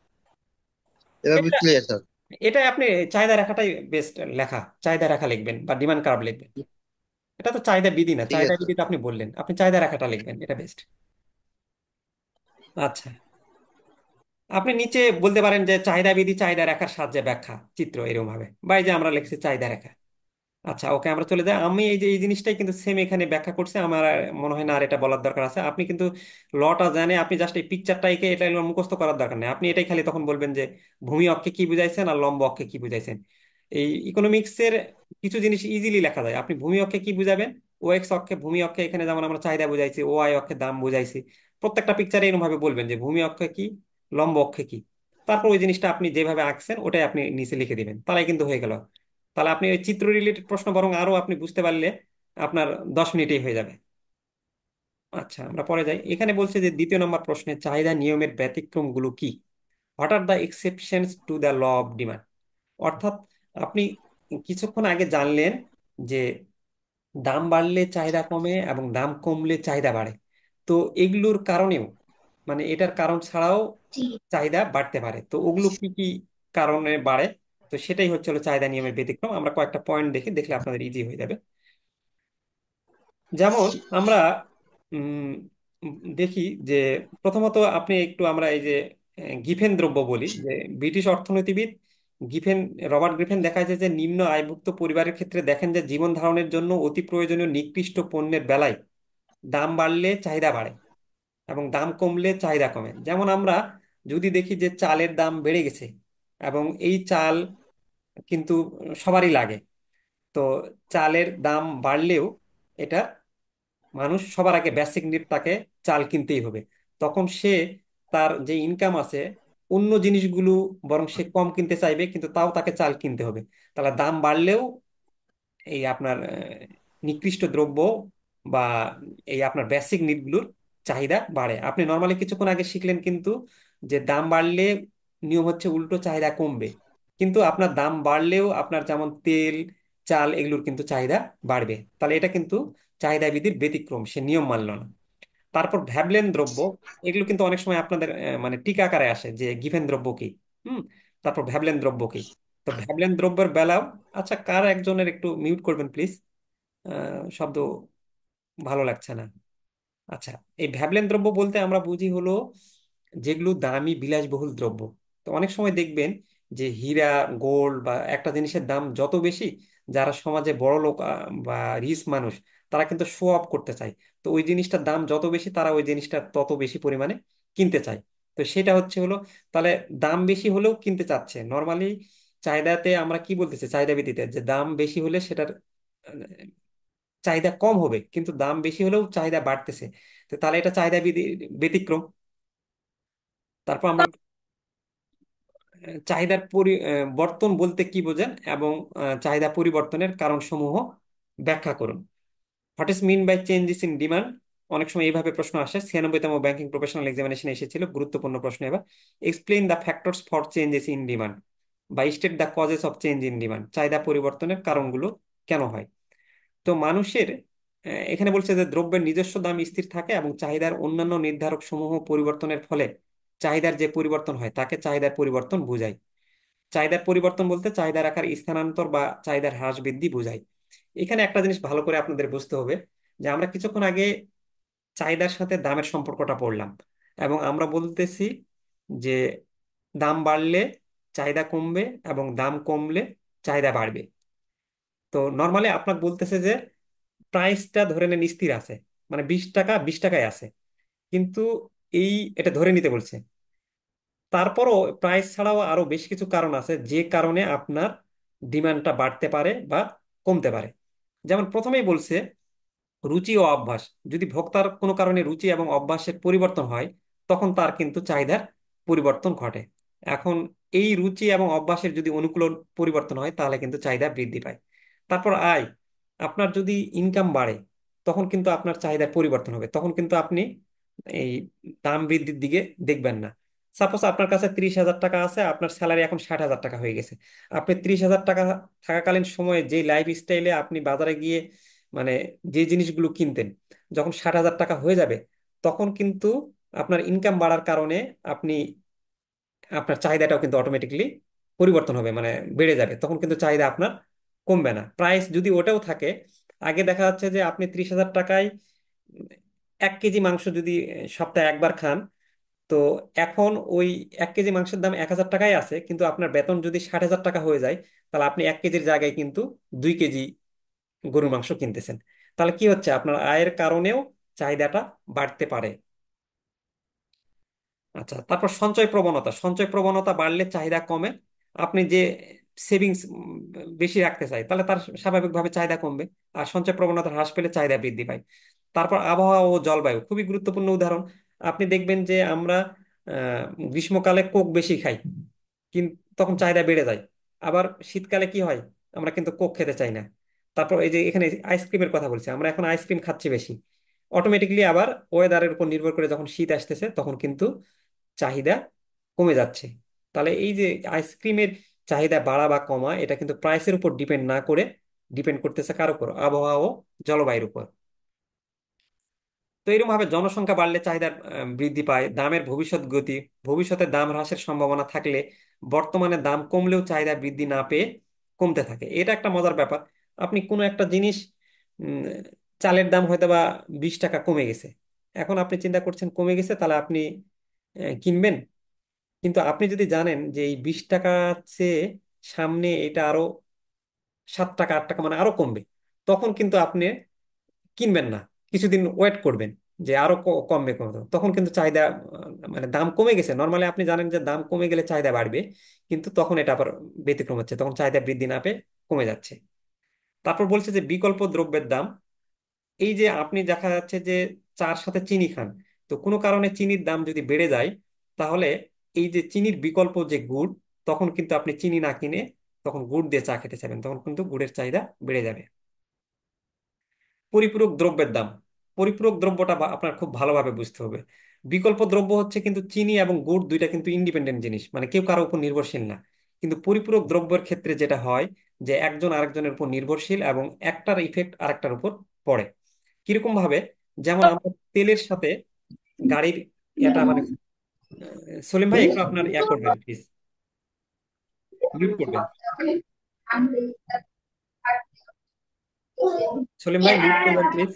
এবার এটা বুঝতে স্যার। এটা আপনি চাহিদা রেখাটাই বেস্ট লেখা, চাহিদা রেখা লিখবেন বা ডিমান্ড কার্ভ লিখবেন। এটা তো চাহিদা বিধি না, ঠিক চাহিদা আছে। বিধি তো আপনি বললেন, আপনি চাহিদা রেখাটা লিখবেন, এটা বেস্ট। আচ্ছা, আপনি নিচে বলতে পারেন যে চাহিদা বিধি চাহিদা রেখার সাহায্যে ব্যাখ্যা চিত্র, এরকম ভাবে, বা এই যে আমরা লিখছি চাহিদা রেখা। আচ্ছা ওকে, আমরা চলে যাই। আমি এই যে এই জিনিসটাই কিন্তু সেম এখানে ব্যাখ্যা করছি, আমার আর মনে হয় না আর এটা বলার দরকার আছে। আপনি কিন্তু লটা জানে, আপনি জাস্ট এই পিকচারটা এঁকে এটা মুখস্থ করার দরকার নেই। আপনি এটাই খালি তখন বলবেন যে ভূমি অক্ষে কি বুঝাইছেন আর লম্ব অক্ষে কি বুঝাইছেন। এই ইকোনমিক্সের কিছু জিনিস ইজিলি লেখা যায়। আপনি ভূমি অক্ষে কি বুঝাবেন, ও এক্স অক্ষে ভূমি অক্ষে এখানে যেমন আমরা চাহিদা বুঝাইছি, ও আই অক্ষে দাম বুঝাইছি। প্রত্যেকটা পিকচারে এরকম ভাবে বলবেন যে ভূমি অক্ষে কি, লম্ব অক্ষে কি। তারপর ওই জিনিসটা আপনি যেভাবে আঁকছেন ওটাই আপনি নিচে লিখে দিবেন, তাহলে কিন্তু হয়ে গেল। তাহলে আপনি ওই চিত্র রিলেটেড প্রশ্ন বরং আরো আপনি বুঝতে পারলে আপনার 10 মিনিটেই হয়ে যাবে। আচ্ছা আমরা পরে যাই। এখানে বলছে যে দ্বিতীয় নম্বর প্রশ্নে চাহিদা নিয়মের ব্যতিক্রমগুলো কি, what are the exceptions to the law of demand. অর্থাৎ আপনি কিছুক্ষণ আগে জানলেন যে দাম বাড়লে চাহিদা কমে এবং দাম কমলে চাহিদা বাড়ে। তো এগুলোর কারণেও, মানে এটার কারণ ছাড়াও চাহিদা বাড়তে পারে। তো ওগুলো কি কি কারণে বাড়ে, তো সেটাই হচ্ছে হলো চাহিদা নিয়মের ব্যতিক্রম। আমরা কয়েকটা পয়েন্ট দেখি, দেখলে আপনাদের ইজি হয়ে যাবে। যেমন আমরা উম, দেখি যে প্রথমত আপনি একটু, আমরা এই যে গিফেন দ্রব্য বলি, যে ব্রিটিশ অর্থনীতিবিদ গিফেন, রবার্ট গ্রিফেন দেখা যায় যে নিম্ন আয়ভুক্ত পরিবারের ক্ষেত্রে দেখেন যে জীবন ধারণের জন্য অতি প্রয়োজনীয় নিকৃষ্ট পণ্যের বেলায় দাম বাড়লে চাহিদা বাড়ে এবং দাম কমলে চাহিদা কমে। যেমন আমরা যদি দেখি যে চালের দাম বেড়ে গেছে এবং এই চাল কিন্তু সবারই লাগে, তো চালের দাম বাড়লেও এটা মানুষ সবার আগে বেসিক নিড, তাকে চাল কিনতেই হবে। তখন সে তার যে ইনকাম আছে অন্য জিনিসগুলো বরং সে কম কিনতে চাইবে, কিন্তু তাও তাকে চাল কিনতে হবে। তাহলে দাম বাড়লেও এই আপনার নিকৃষ্ট দ্রব্য বা এই আপনার বেসিক নিডগুলোর চাহিদা বাড়ে। আপনি নর্মালি কিছুক্ষণ আগে শিখলেন কিন্তু যে দাম বাড়লে নিয়ম হচ্ছে উল্টো, চাহিদা কমবে। কিন্তু আপনার দাম বাড়লেও আপনার যেমন তেল, চাল, এগুলোর কিন্তু চাহিদা বাড়বে। তাহলে এটা কিন্তু চাহিদা বিধির ব্যতিক্রম, সে নিয়ম মানলো না। তারপর ভ্যাবলেন দ্রব্য, এগুলো কিন্তু অনেক সময় আপনাদের মানে টিকা আকারে আসে যে গিভেন দ্রব্য কি, হুম, তারপর ভ্যাবলেন দ্রব্য কি। তো ভ্যাবলেন দ্রব্যের বেলাও, আচ্ছা কার একজনের একটু মিউট করবেন প্লিজ, শব্দ ভালো লাগছে না। আচ্ছা, এই ভ্যাবলেন দ্রব্য বলতে আমরা বুঝি হলো যেগুলো দামি বিলাসবহুল দ্রব্য। তো অনেক সময় দেখবেন যে হীরা, গোল্ড বা একটা জিনিসের দাম যত বেশি, যারা সমাজে বড় লোক বা রিচ মানুষ, তারা কিন্তু শো অফ করতে চায়। তো ওই জিনিসটার দাম যত বেশি, তারা ওই জিনিসটা তত বেশি পরিমাণে কিনতে চায়। তো সেটা হচ্ছে হলো, তাহলে দাম বেশি হলেও কিনতে চাচ্ছে। নর্মালি চাহিদাতে আমরা কি বলতেছি, চাহিদা ভিত্তিতে, যে দাম বেশি হলে সেটার চাহিদা কম হবে, কিন্তু দাম বেশি হলেও চাহিদা বাড়তেছে। তো তাহলে এটা চাহিদা ব্যতিক্রম। তারপর আমরা চাহিদার বর্তন বলতে কি বোঝেন এবং চাহিদা পরিবর্তনের কারণসমূহ ব্যাখ্যা করুন। What is mean by changes in demand. অনেক সময় এইভাবে প্রশ্ন আসে, 96তম ব্যাংকিং প্রফেশনাল এক্সামিনেশন এসেছিল, গুরুত্বপূর্ণ প্রশ্ন। এবার explain the factors for changes in demand বা state the causes of change in demand. চাহিদা পরিবর্তনের কারণগুলো কেন হয়। তো মানুষের এখানে বলছে যে দ্রব্যের নিজস্ব দাম স্থির থাকে এবং চাহিদার অন্যান্য নির্ধারক সমূহ পরিবর্তনের ফলে চাহিদার যে পরিবর্তন হয় তাকে চাহিদার পরিবর্তন বোঝায়। চাহিদার পরিবর্তন বলতে চাহিদার আকার স্থানান্তর বা চাহিদার হ্রাস বৃদ্ধি বোঝায়। এখানে একটা জিনিস ভালো করে আপনাদের বুঝতে হবে, যে আমরা কিছুক্ষণ আগে চাহিদার সাথে দামের সম্পর্কটা পড়লাম, এবং আমরা বলতেছি যে দাম বাড়লে চাহিদা কমবে এবং দাম কমলে চাহিদা বাড়বে। তো নর্মালি আপনার বলতেছে যে প্রাইসটা ধরে নেন স্থির আছে, মানে 20 টাকা 20 টাকায় আছে, কিন্তু এই এটা ধরে নিতে বলছে। তারপরও প্রাইস ছাড়াও আরো বেশ কিছু কারণ আছে যে কারণে আপনার ডিমান্ডটা বাড়তে পারে বা কমতে পারে। যেমন প্রথমেই বলছে রুচি ও অভ্যাস। যদি ভোক্তার কোনো কারণে রুচি এবং অভ্যাসের পরিবর্তন হয়, তখন তার কিন্তু চাহিদার পরিবর্তন ঘটে। এখন এই রুচি এবং অভ্যাসের যদি অনুকূল পরিবর্তন হয়, তাহলে কিন্তু চাহিদা বৃদ্ধি পায়। তারপর আয়। আপনার যদি ইনকাম বাড়ে, তখন কিন্তু আপনার চাহিদার পরিবর্তন হবে, তখন কিন্তু আপনি এই দাম বৃদ্ধির দিকে দেখবেন না। সাপোজ আপনার কাছে 30,000 টাকা আছে, আপনার স্যালারি এখন 60,000 টাকা হয়ে গেছে। আপনি 30,000 টাকা থাকাকালীন সময়ে যে লাইফ স্টাইলে আপনি বাজারে গিয়ে মানে যে জিনিসগুলো কিনতেন, যখন 60,000 টাকা হয়ে যাবে, তখন কিন্তু আপনার ইনকাম বাড়ার কারণে আপনি আপনার চাহিদাটাও কিন্তু অটোমেটিকলি পরিবর্তন হবে, মানে বেড়ে যাবে। তখন কিন্তু চাহিদা আপনার কমবে না, প্রাইস যদি ওটাও থাকে। আগে দেখা যাচ্ছে যে আপনি 30,000 টাকায় 1 কেজি মাংস যদি সপ্তাহে একবার খান, তো এখন ওই 1 কেজি মাংসের দাম 1,000 টাকায় আছে, কিন্তু আপনার বেতন যদি 60,000 টাকা হয়ে যায়, তাহলে আপনি 1 কেজির জায়গায় কিন্তু 2 কেজি গরুর মাংস কিনতেছেন। তাহলে কি হচ্ছে, আপনার আয়ের কারণেও চাহিদাটা বাড়তে পারে। আচ্ছা, তারপর সঞ্চয় প্রবণতা। সঞ্চয় প্রবণতা বাড়লে চাহিদা কমে। আপনি যে সেভিংস বেশি রাখতে চাই, তাহলে তার স্বাভাবিকভাবে চাহিদা কমবে। আর সঞ্চয় প্রবণতা হ্রাস পেলে চাহিদা বৃদ্ধি পায়। তারপর আবহাওয়া ও জলবায়ু খুবই গুরুত্বপূর্ণ উদাহরণ। আপনি দেখবেন যে আমরা আহ, গ্রীষ্মকালে কোক বেশি খাই, কিন্তু তখন চাহিদা বেড়ে যায়। আবার শীতকালে কি হয়, আমরা কিন্তু কোক খেতে চাই না। তারপর এই যে এখানে আইসক্রিমের কথা বলছি, আমরা এখন আইসক্রিম খাচ্ছি বেশি। অটোমেটিকলি আবার ওয়েদারের উপর নির্ভর করে যখন শীত আসতেছে, তখন কিন্তু চাহিদা কমে যাচ্ছে। তাহলে এই যে আইসক্রিমের চাহিদা বাড়া বা কমা, এটা কিন্তু প্রাইসের উপর ডিপেন্ড না করে ডিপেন্ড করতেছে কার উপর, আবহাওয়া ও জলবায়ুর উপর। তো এরকম ভাবে জনসংখ্যা বাড়লে চাহিদার বৃদ্ধি পায়। দামের ভবিষ্যৎ গতি। ভবিষ্যতে দাম হ্রাসের সম্ভাবনা থাকলে বর্তমানে দাম কমলেও চাহিদা বৃদ্ধি না পেয়ে কমতে থাকে। এটা একটা মজার ব্যাপার। আপনি কোনো একটা জিনিস, উম, চালের দাম হয়তো বা 20 টাকা কমে গেছে, এখন আপনি চিন্তা করছেন কমে গেছে, তাহলে আপনি কিনবেন। কিন্তু আপনি যদি জানেন যে এই 20 টাকা চেয়ে সামনে এটা আরো 7 টাকা 8 টাকা মানে আরো কমবে, তখন কিন্তু আপনি কিনবেন না, কিছুদিন ওয়েট করবেন যে আরো কমবে কমবে। তখন কিন্তু চাহিদা মানে দাম কমে গেছে, নর্মালি আপনি জানেন যে দাম কমে গেলে চাহিদা বাড়বে, কিন্তু তখন এটা আবার ব্যতিক্রম হচ্ছে, তখন চাহিদা বৃদ্ধি না পেয়ে কমে যাচ্ছে। তারপর বলছে যে বিকল্প দ্রব্যের দাম। এই যে আপনি দেখা যাচ্ছে যে চার সাথে চিনি খান, তো কোনো কারণে চিনির দাম যদি বেড়ে যায়, তাহলে এই যে চিনির বিকল্প যে গুড়, তখন কিন্তু আপনি চিনি না কিনে তখন গুড় দিয়ে চা খেতে চাইবেন, তখন কিন্তু গুড়ের চাহিদা বেড়ে যাবে। পরিপূরক দ্রব্যের দাম। পরিপূরক দ্রব্যটা আপনার খুব ভালোভাবে বুঝতে হবে। বিকল্প দ্রব্য হচ্ছে কিন্তু চিনি এবং গুড় দুইটা কিন্তু ইন্ডিপেন্ডেন্ট জিনিস, মানে কেউ কারো উপর নির্ভরশীল না। কিন্তু পরিপূরক দ্রব্যের ক্ষেত্রে যেটা হয়, যে একজন আরেকজনের উপর নির্ভরশীল এবং একটার ইফেক্ট আরেকটার উপর পড়ে। কিরকম ভাবে, যেমন আমরা তেলের সাথে গাড়ির এটা মানে সলিম ভাই একটু আপনার করবেন প্লিজ, মিউট করবেন। সলিম ভাই মিউট করবেন প্লিজ।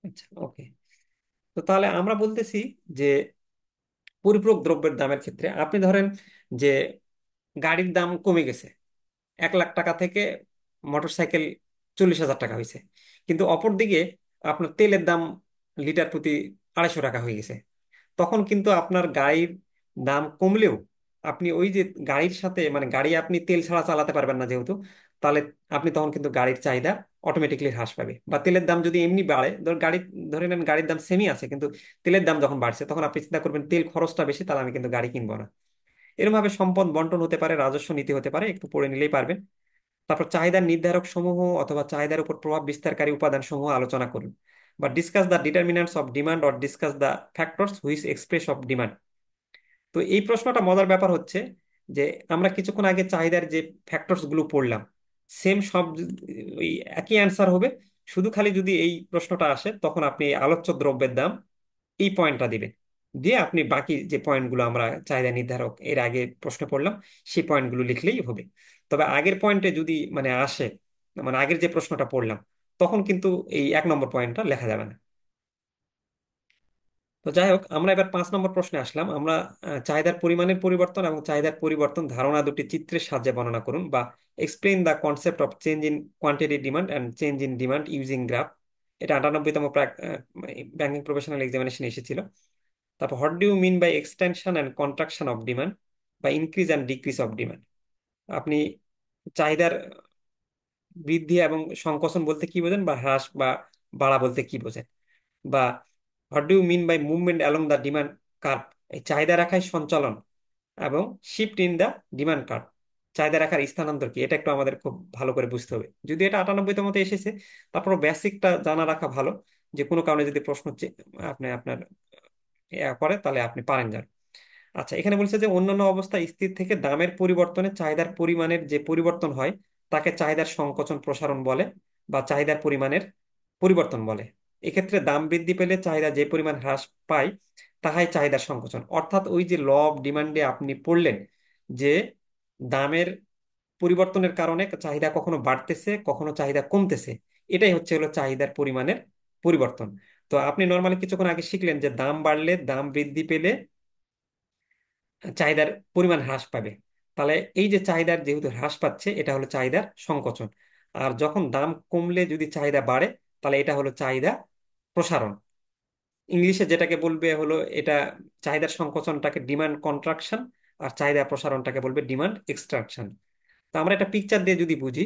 আচ্ছা, ওকে। তো তাহলে আমরা বলতেছি যে পরিপূরক দ্রব্যের দামের ক্ষেত্রে আপনি ধরেন যে গাড়ির দাম কমে গেছে, 1 লাখ টাকা থেকে মোটরসাইকেল 40,000 টাকা হয়েছে, কিন্তু অপরদিকে আপনার তেলের দাম লিটার প্রতি 250 টাকা হয়ে গেছে। তখন কিন্তু আপনার গাড়ির দাম কমলেও আপনি ওই যে গাড়ির সাথে মানে গাড়ি আপনি তেল ছাড়া চালাতে পারবেন না যেহেতু, তাহলে আপনি তখন কিন্তু গাড়ির চাহিদা অটোমেটিকলি হ্রাস পাবে। বা তেলের দাম যদি এমনি বাড়ে, ধরে নেন গাড়ির দাম সেমই আছে, কিন্তু তেলের দাম যখন বাড়ছে, তখন আপনি চিন্তা করবেন তেল খরচটা বেশি, তাহলে আমি কিন্তু গাড়ি কিনবো না। এরকম ভাবে সম্পদ বন্টন হতে পারে, রাজস্ব নীতি হতে পারে, একটু পড়ে নিলেই পারবেন। তারপর চাহিদার নির্ধারক সমূহ অথবা চাহিদার উপর প্রভাব বিস্তারকারী উপাদান সমূহ আলোচনা করুন। বা discuss the determinants of demand or discuss the factors which express of demand. তো এই প্রশ্নটা মজার ব্যাপার হচ্ছে যে আমরা কিছুক্ষণ আগে চাহিদার যে ফ্যাক্টরস গুলো পড়লাম, সেম সব ওই একই অ্যান্সার হবে। শুধু খালি যদি এই প্রশ্নটা আসে, তখন আপনি এই আলোচ্য দ্রব্যের দাম এই পয়েন্টটা দিবেন, দিয়ে আপনি বাকি যে পয়েন্টগুলো আমরা চাহিদা নির্ধারক এর আগে প্রশ্ন পড়লাম, সেই পয়েন্টগুলো লিখলেই হবে। তবে আগের পয়েন্টে যদি মানে আসে, মানে আগের যে প্রশ্নটা পড়লাম, তখন কিন্তু এই 1 নম্বর পয়েন্টটা লেখা যাবে না। তো যাই হোক, আমরা এবার 5 নম্বর প্রশ্নে আসলাম। আমরা চাহিদার পরিমাণের পরিবর্তন এবং চাহিদার পরিবর্তন ধারণা দুটি চিত্রের সাহায্যে বর্ণনা করুন, বা explain the concept of change in quantity demand and change in demand using graph. এটা 98তম ব্যাংকিং প্রফেশনাল এক্সামিনেশন এসেছিল। তারপর, what do you mean by extension and contraction of demand বা increase and decrease of demand? আপনি চাহিদার বৃদ্ধি এবং সংকোচন বলতে কি বোঝেন, বা হ্রাস বা বাড়া বলতে কি বোঝেন? বা what do you mean by movement along the demand curve? এই চাহিদা রেখায় সঞ্চালন এবং shift in the demand curve, চাহিদা রেখার স্থানান্তর কি, এটা একটু আমাদের খুব ভালো করে বুঝতে হবে। যদি এটা 98তম মতো এসেছে, তারপর বেসিকটা জানা রাখা ভালো, যে কোনো কারণে যদি প্রশ্ন আপনি আপনার করে, তাহলে আপনি পারেন যান। আচ্ছা, এখানে বলছে যে অন্যান্য অবস্থায় স্থির থেকে দামের পরিবর্তনে চাহিদার পরিমাণের যে পরিবর্তন হয় তাকে চাহিদার সংকোচন প্রসারণ বলে, বা চাহিদার পরিমাণের পরিবর্তন বলে। এক্ষেত্রে দাম বৃদ্ধি পেলে চাহিদা যে পরিমাণ হ্রাস পায় তাহাই চাহিদার সংকোচন। অর্থাৎ ওই যে ল অফ ডিমান্ডে আপনি পড়লেন যে দামের পরিবর্তনের কারণে চাহিদা কখনো বাড়তেছে, কখনো চাহিদা কমতেছে, এটাই হলো চাহিদার পরিমাণের পরিবর্তন। তো আপনি নর্মালি কিছুক্ষণ আগে শিখলেন যে দাম বাড়লে, দাম বৃদ্ধি পেলে চাহিদার পরিমাণ হ্রাস পাবে। তাহলে এই যে চাহিদার যেহেতু হ্রাস পাচ্ছে, এটা হলো চাহিদার সংকোচন। আর যখন দাম কমলে যদি চাহিদা বাড়ে, তাহলে এটা হলো চাহিদা প্রসারণ। ইংলিশে যেটাকে বলবে হলো এটা, চাহিদার সংকোচনটাকে ডিমান্ড কন্ট্রাকশন, আর চাহিদা প্রসারণটাকে বলবে ডিমান্ড এক্সট্রাকশন। তো আমরা একটা পিকচার দিয়ে যদি বুঝি,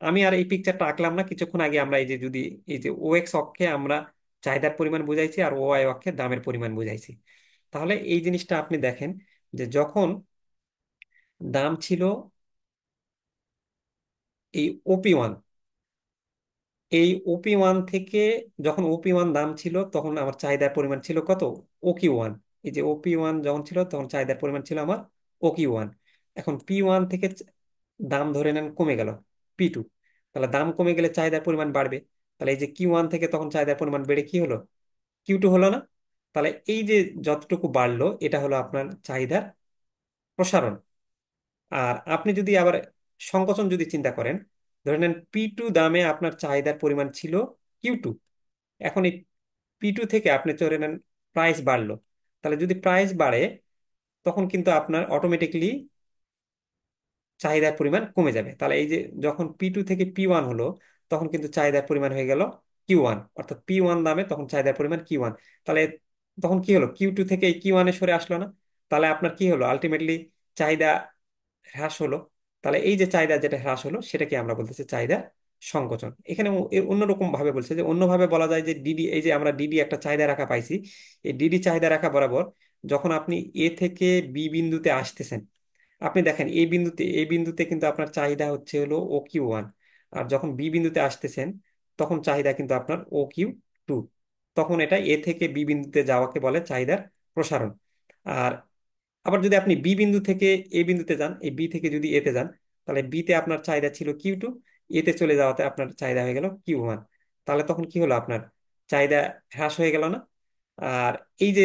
আমি আর এই পিকচারটা আঁকলাম না, কিছুক্ষণ আগে আমরা এই যে যদি এই যে ও এক্স অক্ষে আমরা চাহিদার পরিমাণ বুঝাইছি, আর ও ওয়াই অক্ষে দামের পরিমাণ বুঝাইছি। তাহলে এই জিনিসটা আপনি দেখেন যে যখন দাম ছিল এই OP1, এই OP1 থেকে, যখন OP1 দাম ছিল তখন আমার চাহিদার পরিমাণ ছিল কত, OQ1। এই যে OP1 যখন ছিল তখন চাহিদার পরিমাণ ছিল আমার OQ1। এখন P1 থেকে দাম ধরে নেন কমে গেল, P2। তাহলে দাম কমে গেলে চাহিদার পরিমাণ বাড়বে। তাহলে এই যে Q1 থেকে তখন চাহিদার পরিমাণ বেড়ে কি হলো, Q2 হলো না? তাহলে এই যে যতটুকু বাড়লো, এটা হলো আপনার চাহিদার প্রসারণ। আর আপনি যদি আবার সংকোচন যদি চিন্তা করেন, ধরে নেন P2 দামে আপনার চাহিদার পরিমাণ ছিল Q2। এখন এই P2 থেকে আপনি ধরে নেন প্রাইস বাড়লো। তাহলে যদি প্রাইস বাড়ে, তখন কিন্তু আপনার অটোমেটিকলি চাহিদার পরিমাণ কমে যাবে। তাহলে এই যে যখন P2 থেকে P1 হলো, তখন কিন্তু চাহিদার পরিমাণ হয়ে গেল Q1, অর্থাৎ P1 দামে তখন চাহিদার পরিমাণ Q1। তাহলে তখন কি হলো, Q2 থেকে এই Q1 এ সরে আসলো না? তাহলে আপনার কি হলো, আলটিমেটলি চাহিদা হ্রাস হলো। তাহলে এই যে চাহিদা যেটা হ্রাস হলো, সেটাকে আমরা বলতেছি চাহিদা সংকোচন। এখানে অন্যরকম ভাবে বলছে, যে অন্যভাবে বলা যায় যে ডিডি, এই যে আমরা ডিডি একটা চাহিদা রাখা পাইছি, এই ডিডি চাহিদা রাখা বরাবর যখন আপনি এ থেকে বি বিন্দুতে আসতেছেন, আপনি দেখেন এই বিন্দুতে কিন্তু আপনার চাহিদা হলো OQ1। আর যখন বি বিন্দুতে আসতেছেন, তখন চাহিদা কিন্তু আপনার OQ2। তখন এটা এ থেকে বি বিন্দুতে যাওয়াকে বলে চাহিদার প্রসারণ। আর আবার যদি আপনি বি বিন্দু থেকে এ বিন্দুতে যান, এই বি থেকে যদি এতে যান, তাহলে বিতে আপনার চাহিদা ছিল Q2, এতে চলে যাওয়াতে আপনার চাহিদা হয়ে গেল Q1। তাহলে তখন কি হলো, আপনার চাহিদা হ্রাস হয়ে গেল না? আর এই যে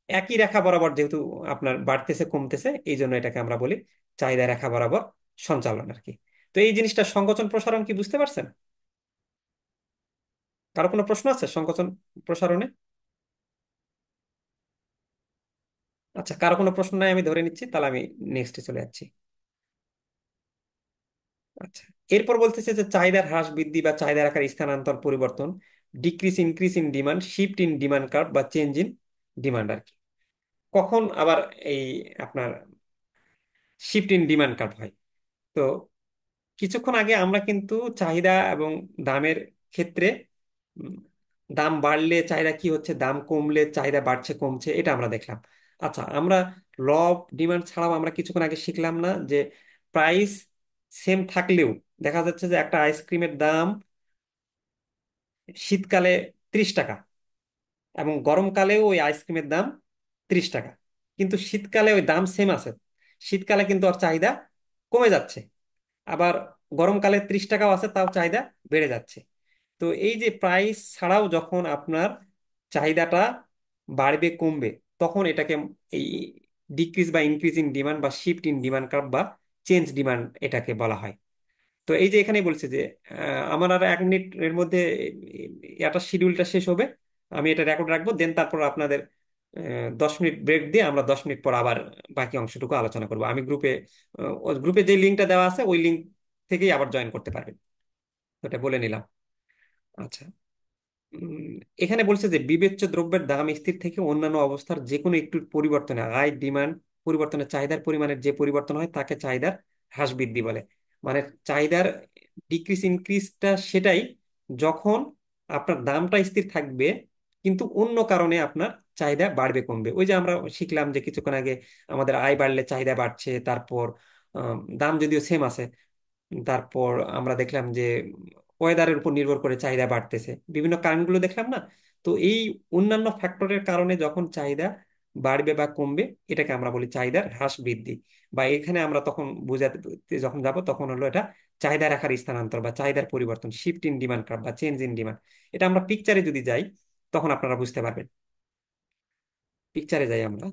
একই রেখা বরাবর যেহেতু আপনার বাড়তেছে কমতেছে, এই জন্য এটাকে আমরা বলি চাহিদা রেখা বরাবর সঞ্চালন আর কি। তো এই জিনিসটা সংকোচন প্রসারণ কি বুঝতে পারছেন? কারো কোনো প্রশ্ন আছে সংকোচন প্রসারণে? আচ্ছা, কারো কোনো প্রশ্ন নাই আমি ধরে নিচ্ছি, তাহলে আমি নেক্সটে চলে যাচ্ছি। আচ্ছা, এরপর বলতেছে যে চাহিদার হ্রাস বৃদ্ধি বা চাহিদা রাখার স্থানান্তর পরিবর্তন, decrease increase in demand, shift in demand curve বা চেঞ্জ ইন ডিমান্ড আর কি। কখন আবার এই আপনার শিফট ইন ডিমান্ড কার্ভ হয়? তো কিছুক্ষণ আগে আমরা কিন্তু চাহিদা এবং দামের ক্ষেত্রে উম, দাম বাড়লে চাহিদা কি হচ্ছে, দাম কমলে চাহিদা বাড়ছে কমছে, এটা আমরা দেখলাম। আচ্ছা, আমরা ল অফ ডিমান্ড ছাড়াও আমরা কিছুক্ষণ আগে শিখলাম না যে প্রাইস সেম থাকলেও দেখা যাচ্ছে যে একটা আইসক্রিমের দাম শীতকালে 30 টাকা, এবং গরমকালেও ওই আইসক্রিমের দাম 30 টাকা, কিন্তু শীতকালে ওই দাম সেম আছে, শীতকালে কিন্তু আর চাহিদা কমে যাচ্ছে। আবার গরমকালে 30 টাকাও আছে, তাও চাহিদা বেড়ে যাচ্ছে। তো এই যে প্রাইস ছাড়াও যখন আপনার চাহিদাটা বাড়বে কমবে, তখন এটাকে এই ডিক্রিজ বা ইনক্রিজ ইন ডিমান্ড বা শিফট ইন ডিমান্ড কার্ভ বা চেঞ্জ ডিমান্ড এটাকে বলা হয়। তো এই যে এখানে বলছে যে আমার আর 1 মিনিট এর মধ্যে এটা শিডিউলটা শেষ হবে, আমি এটা রেকর্ড রাখবো, দেন তারপর আপনাদের 10 মিনিট ব্রেক দিয়ে আমরা 10 মিনিট পর আবার বাকি অংশটুকু আলোচনা করবো। আমি গ্রুপে যে লিঙ্কটা দেওয়া আছে ওই লিঙ্ক থেকেই আবার জয়েন করতে পারবেন। তো এটা বলে নিলাম। আচ্ছা, উম, এখানে বলছে যে বিবেচ্য দ্রব্যের দাম স্থির থেকে অন্যান্য অবস্থার যে কোনো একটু পরিবর্তনে আয় ডিমান্ড পরিবর্তনের চাহিদার পরিমাণের যে পরিবর্তন হয় তাকে চাহিদার হ্রাস বৃদ্ধি বলে। মানে চাহিদার ডিক্রিজ ইনক্রিজটা সেটাই যখন আপনার দামটা স্থির থাকবে কিন্তু অন্য কারণে আপনার চাহিদা বাড়বে কমবে। ওই যে আমরা শিখলাম যে কিছুক্ষণ আগে আমাদের আয় বাড়লে চাহিদা বাড়ছে, তারপর দাম যদিও সেম আছে, তারপর আমরা দেখলাম যে ওয়েদারের উপর নির্ভর করে চাহিদা বাড়তেছে, বিভিন্ন কারণগুলো দেখলাম না। তো এই অন্যান্য ফ্যাক্টরের কারণে যখন চাহিদা বাড়বে বা কমবে এটাকে আমরা বলি চাহিদার হ্রাস বৃদ্ধি। বা এখানে আমরা তখন বোঝাতে যখন যাব তখন হলো এটা চাহিদা রেখার স্থানান্তর বা চাহিদার পরিবর্তন, শিফট ইন ডিমান্ড কার্ভ বা চেঞ্জ ইন ডিমান্ড। এটা আমরা পিকচারে যদি যাই তখন আপনারা বুঝতে পারবেন। পিকচারে যাই আমরা।